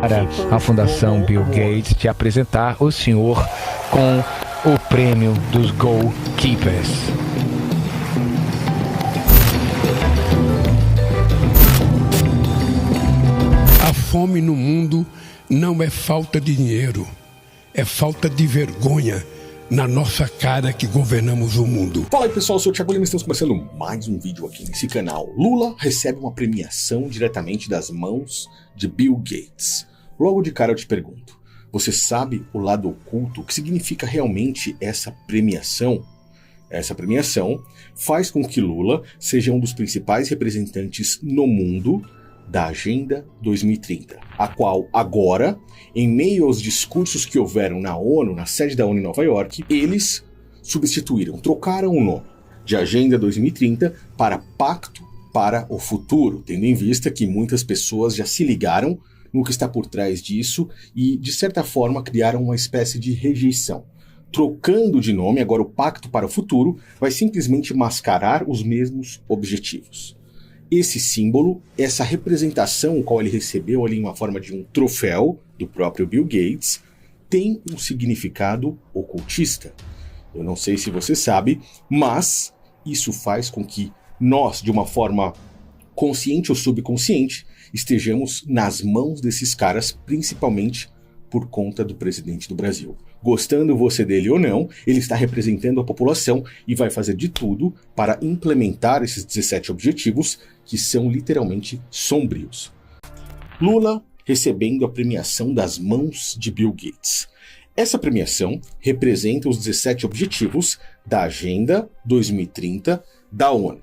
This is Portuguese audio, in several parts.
A Fundação Bill Gates te apresentar o senhor com o prêmio dos Goalkeepers. A fome no mundo não é falta de dinheiro, é falta de vergonha na nossa cara que governamos o mundo. Fala aí pessoal, eu sou o Thiago Lima e estamos começando mais um vídeo aqui nesse canal. Lula recebe uma premiação diretamente das mãos de Bill Gates. Logo de cara eu te pergunto, você sabe o lado oculto, o que significa realmente essa premiação? Essa premiação faz com que Lula seja um dos principais representantes no mundo da Agenda 2030, a qual agora, em meio aos discursos que houveram na ONU, na sede da ONU em Nova York, eles substituíram, trocaram o nome de Agenda 2030 para Pacto para o Futuro, tendo em vista que muitas pessoas já se ligaram no que está por trás disso e, de certa forma, criaram uma espécie de rejeição. Trocando de nome, agora o Pacto para o Futuro vai simplesmente mascarar os mesmos objetivos. Esse símbolo, essa representação qual ele recebeu ali em uma forma de um troféu do próprio Bill Gates, tem um significado ocultista. Eu não sei se você sabe, mas isso faz com que nós, de uma forma consciente ou subconsciente, estejamos nas mãos desses caras, principalmente por conta do presidente do Brasil. Gostando você dele ou não, ele está representando a população e vai fazer de tudo para implementar esses 17 objetivos que são literalmente sombrios. Lula recebendo a premiação das mãos de Bill Gates. Essa premiação representa os 17 objetivos da Agenda 2030 da ONU.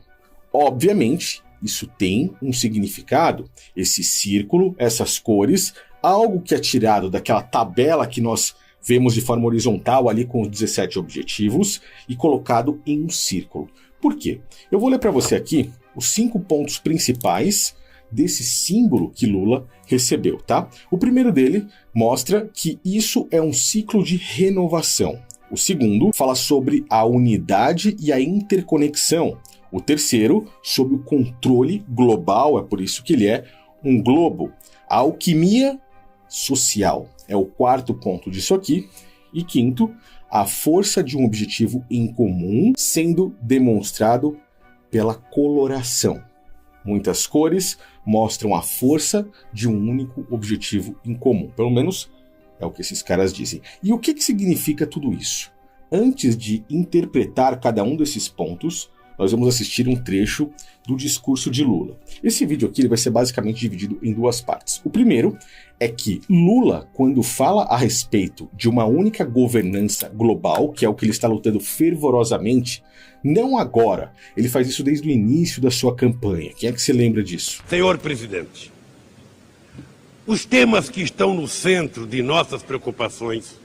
Obviamente, isso tem um significado, esse círculo, essas cores, algo que é tirado daquela tabela que nós vemos de forma horizontal ali com os 17 objetivos e colocado em um círculo. Por quê? Eu vou ler para você aqui os 5 pontos principais desse símbolo que Lula recebeu, tá? O primeiro dele mostra que isso é um ciclo de renovação. O segundo fala sobre a unidade e a interconexão. O terceiro, sobre o controle global, é por isso que ele é um globo. A alquimia social é o quarto ponto disso aqui. E quinto, a força de um objetivo em comum sendo demonstrado pela coloração. Muitas cores mostram a força de um único objetivo em comum. Pelo menos é o que esses caras dizem. E o que significa tudo isso? Antes de interpretar cada um desses pontos, nós vamos assistir um trecho do discurso de Lula. Esse vídeo aqui ele vai ser basicamente dividido em duas partes. O primeiro é que Lula, quando fala a respeito de uma única governança global, que é o que ele está lutando fervorosamente, não agora, ele faz isso desde o início da sua campanha. Quem é que se lembra disso? Senhor presidente, os temas que estão no centro de nossas preocupações,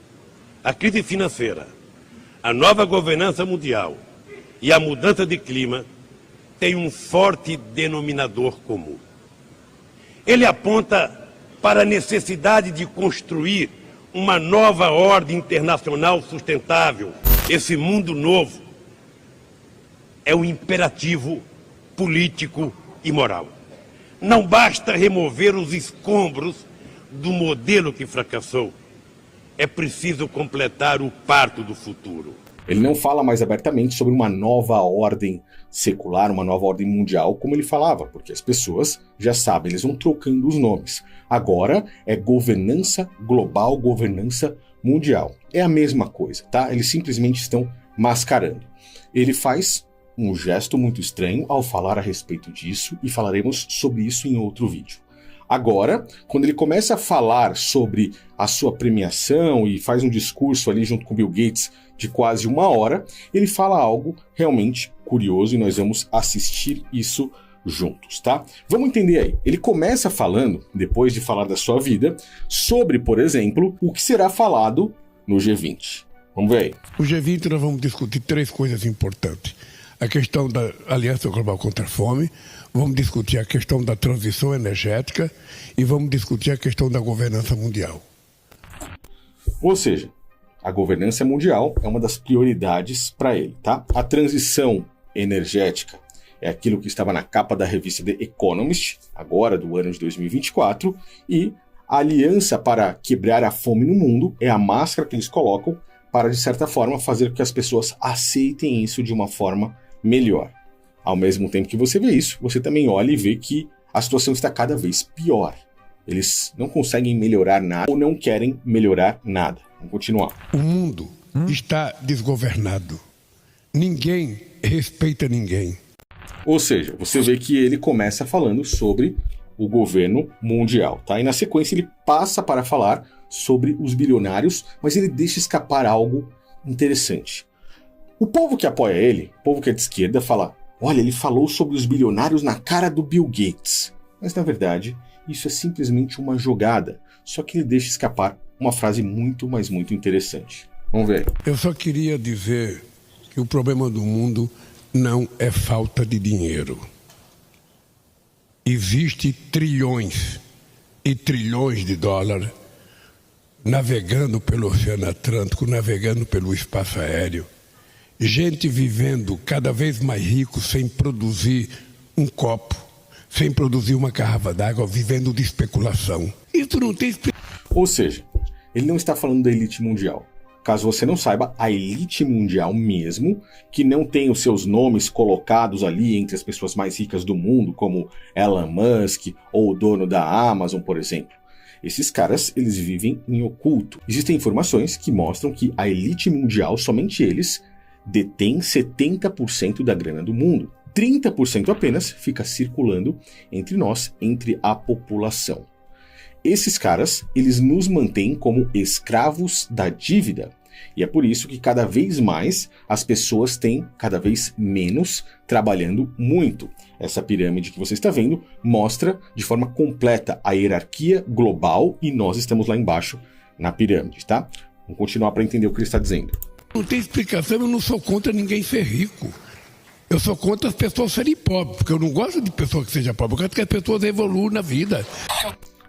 a crise financeira, a nova governança mundial e a mudança de clima tem um forte denominador comum. Ele aponta para a necessidade de construir uma nova ordem internacional sustentável. Esse mundo novo é um imperativo político e moral. Não basta remover os escombros do modelo que fracassou. É preciso completar o parto do futuro. Ele não fala mais abertamente sobre uma nova ordem secular, uma nova ordem mundial, como ele falava, porque as pessoas já sabem, eles vão trocando os nomes. Agora é governança global, governança mundial. É a mesma coisa, tá? Eles simplesmente estão mascarando. Ele faz um gesto muito estranho ao falar a respeito disso e falaremos sobre isso em outro vídeo. Agora, quando ele começa a falar sobre a sua premiação e faz um discurso ali junto com Bill Gates de quase 1 hora, ele fala algo realmente curioso e nós vamos assistir isso juntos, tá? Vamos entender aí. Ele começa falando, depois de falar da sua vida, sobre, por exemplo, o que será falado no G20. Vamos ver aí. No G20 nós vamos discutir 3 coisas importantes. A questão da Aliança Global contra a Fome, vamos discutir a questão da transição energética e vamos discutir a questão da governança mundial. Ou seja, a governança mundial é uma das prioridades para ele, tá? A transição energética é aquilo que estava na capa da revista The Economist, agora do ano de 2024, e A aliança para quebrar a fome no mundo é a máscara que eles colocam para, de certa forma, fazer com que as pessoas aceitem isso de uma forma melhor. Ao mesmo tempo que você vê isso, você também olha e vê que a situação está cada vez pior. Eles não conseguem melhorar nada ou não querem melhorar nada. Vamos continuar. O mundo está desgovernado. Ninguém respeita ninguém. Ou seja, você vê que ele começa falando sobre o governo mundial, tá? E na sequência ele passa para falar sobre os bilionários, mas ele deixa escapar algo interessante. O povo que apoia ele, o povo que é de esquerda, fala: olha, ele falou sobre os bilionários na cara do Bill Gates. Mas na verdade, isso é simplesmente uma jogada, só que ele deixa escapar uma frase muito, mas muito interessante. Vamos ver. Eu só queria dizer que o problema do mundo não é falta de dinheiro. Existe trilhões e trilhões de dólares navegando pelo Oceano Atlântico, navegando pelo espaço aéreo. Gente vivendo cada vez mais rico sem produzir um copo, sem produzir uma garrafa d'água, vivendo de especulação. Isso não tem explicação. Ou seja, ele não está falando da elite mundial. Caso você não saiba, a elite mundial mesmo, que não tem os seus nomes colocados ali entre as pessoas mais ricas do mundo, como Elon Musk ou o dono da Amazon, por exemplo. Esses caras, eles vivem em oculto. Existem informações que mostram que a elite mundial, somente eles, detém 70% da grana do mundo. 30% apenas fica circulando entre nós, entre a população. Esses caras, eles nos mantêm como escravos da dívida. E é por isso que cada vez mais as pessoas têm cada vez menos trabalhando muito. Essa pirâmide que você está vendo mostra de forma completa a hierarquia global e nós estamos lá embaixo na pirâmide, tá? Vamos continuar para entender o que ele está dizendo. Não tem explicação, eu não sou contra ninguém ser rico. Eu sou contra as pessoas serem pobres, porque eu não gosto de pessoa que seja pobre, eu gosto que as pessoas evoluam na vida.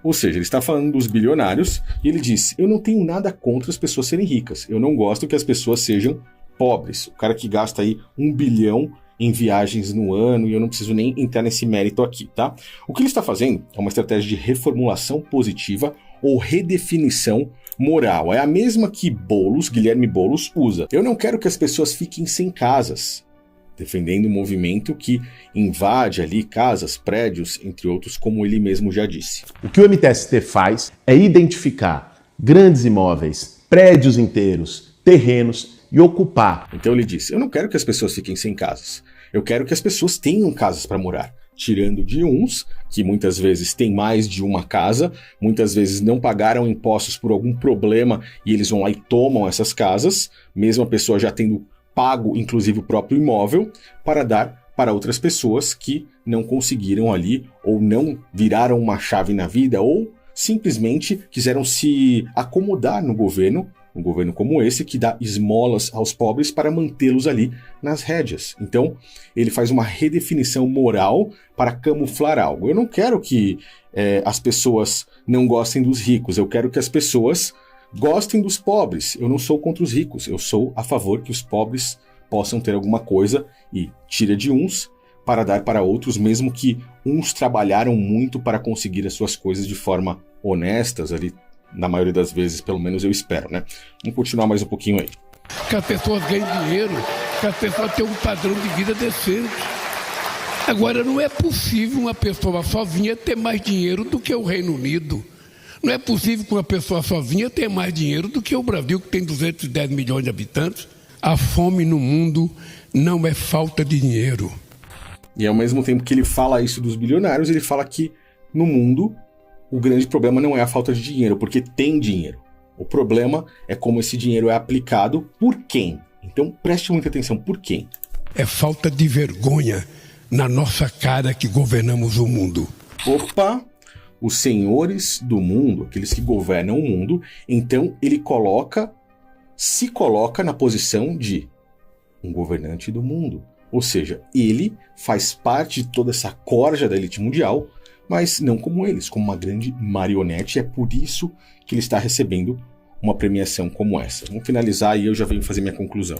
Ou seja, ele está falando dos bilionários e ele diz: eu não tenho nada contra as pessoas serem ricas, eu não gosto que as pessoas sejam pobres. O cara que gasta aí 1 bilhão em viagens no ano, e eu não preciso nem entrar nesse mérito aqui, tá? O que ele está fazendo é uma estratégia de reformulação positiva ou redefinição moral. É a mesma que Guilherme Boulos usa. Eu não quero que as pessoas fiquem sem casas, defendendo um movimento que invade ali casas, prédios, entre outros, como ele mesmo já disse. O que o MTST faz é identificar grandes imóveis, prédios inteiros, terrenos e ocupar. Então ele disse: eu não quero que as pessoas fiquem sem casas. Eu quero que as pessoas tenham casas para morar. Tirando de uns, que muitas vezes têm mais de uma casa, muitas vezes não pagaram impostos por algum problema e eles vão lá e tomam essas casas, mesmo a pessoa já tendo pago, inclusive, o próprio imóvel, para dar para outras pessoas que não conseguiram ali, ou não viraram uma chave na vida, ou simplesmente quiseram se acomodar no governo, um governo como esse, que dá esmolas aos pobres para mantê-los ali nas rédeas. Então, ele faz uma redefinição moral para camuflar algo. Eu não quero que as pessoas não gostem dos ricos, eu quero que as pessoas gostem dos pobres. Eu não sou contra os ricos, eu sou a favor que os pobres possam ter alguma coisa e tira de uns para dar para outros, mesmo que uns trabalharam muito para conseguir as suas coisas de forma honestas ali, na maioria das vezes, pelo menos eu espero, né? Vamos continuar mais um pouquinho aí. Que as pessoas ganhem dinheiro, que as pessoas tenham um padrão de vida decente. Agora, não é possível uma pessoa sozinha ter mais dinheiro do que o Reino Unido. Não é possível que uma pessoa sozinha tenha mais dinheiro do que o Brasil, que tem 210 milhões de habitantes. A fome no mundo não é falta de dinheiro. E ao mesmo tempo que ele fala isso dos bilionários, ele fala que no mundo o grande problema não é a falta de dinheiro, porque tem dinheiro. O problema é como esse dinheiro é aplicado por quem. Então preste muita atenção, por quem? É falta de vergonha na nossa cara que governamos o mundo. Opa! Os senhores do mundo, aqueles que governam o mundo, então ele se coloca na posição de um governante do mundo. Ou seja, ele faz parte de toda essa corja da elite mundial, mas não como eles, como uma grande marionete. É por isso que ele está recebendo uma premiação como essa. Vamos finalizar e eu já venho fazer minha conclusão.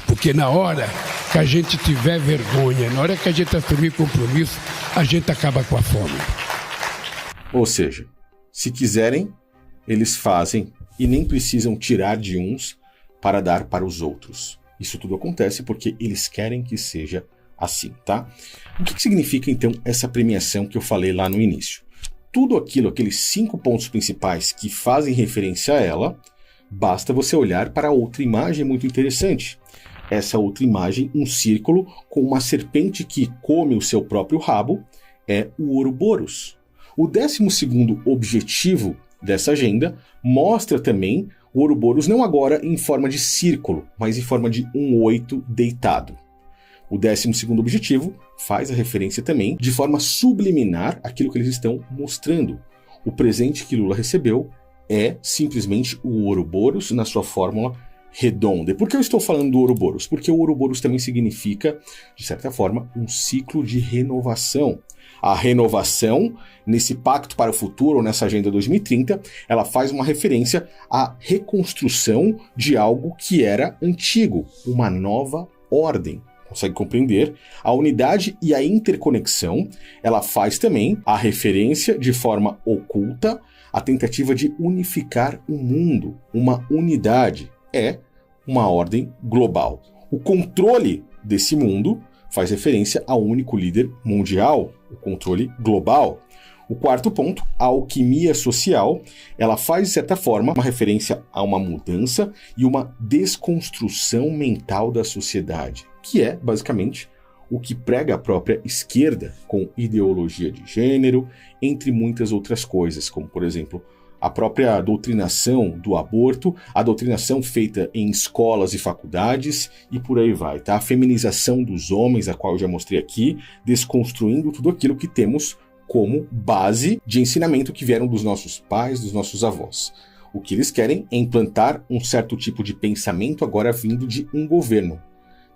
Porque na hora que a gente tiver vergonha, na hora que a gente assumir compromisso, a gente acaba com a fome. Ou seja, Se quiserem, eles fazem e nem precisam tirar de uns para dar para os outros. Isso tudo acontece porque eles querem que seja assim, tá? O que significa, então, essa premiação que eu falei lá no início? Tudo aquilo, aqueles 5 pontos principais que fazem referência a ela, basta você olhar para outra imagem muito interessante. Essa outra imagem, um círculo com uma serpente que come o seu próprio rabo, é o Ouroboros. O 12º objetivo dessa agenda mostra também o Ouroboros não agora em forma de círculo, mas em forma de um 8 deitado. O 12º objetivo faz a referência também de forma subliminar àquilo que eles estão mostrando. O presente que Lula recebeu é simplesmente o Ouroboros na sua fórmula redonda. E por que eu estou falando do Ouroboros? Porque o Ouroboros também significa, de certa forma, um ciclo de renovação. A renovação, nesse Pacto para o Futuro, ou nessa Agenda 2030, ela faz uma referência à reconstrução de algo que era antigo, uma nova ordem. Consegue compreender? A unidade e a interconexão, ela faz também a referência de forma oculta à tentativa de unificar o mundo, uma unidade. É uma ordem global. O controle desse mundo faz referência ao único líder mundial, o controle global. O 4º ponto, a alquimia social, ela faz, de certa forma, uma referência a uma mudança e uma desconstrução mental da sociedade, que é, basicamente, o que prega a própria esquerda com ideologia de gênero, entre muitas outras coisas, como, por exemplo, a própria doutrinação do aborto, a doutrinação feita em escolas e faculdades e por aí vai, tá? A feminização dos homens, a qual eu já mostrei aqui, desconstruindo tudo aquilo que temos como base de ensinamento que vieram dos nossos pais, dos nossos avós. O que eles querem é implantar um certo tipo de pensamento agora vindo de um governo.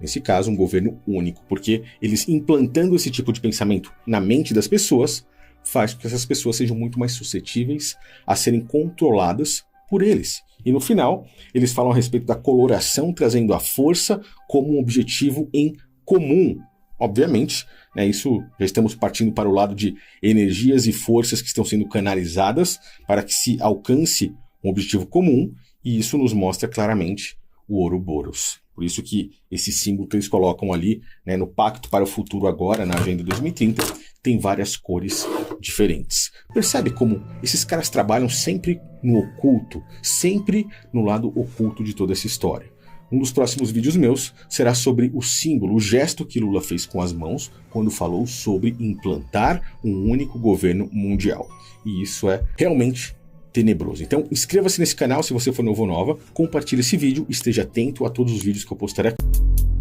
Nesse caso, um governo único, porque eles implantando esse tipo de pensamento na mente das pessoas, faz com que essas pessoas sejam muito mais suscetíveis a serem controladas por eles. E no final, eles falam a respeito da coloração, trazendo a força como um objetivo em comum. Obviamente, né, isso já estamos partindo para o lado de energias e forças que estão sendo canalizadas para que se alcance um objetivo comum, e isso nos mostra claramente o Ouroboros. Por isso que esse símbolo que eles colocam ali, né, no Pacto para o Futuro agora, na Agenda 2030, tem várias cores diferentes. Percebe como esses caras trabalham sempre no oculto, sempre no lado oculto de toda essa história. Um dos próximos vídeos meus será sobre o símbolo, o gesto que Lula fez com as mãos quando falou sobre implantar um único governo mundial. E isso é realmente tenebroso. Então inscreva-se nesse canal se você for novo ou nova, compartilhe esse vídeo, esteja atento a todos os vídeos que eu postarei aqui.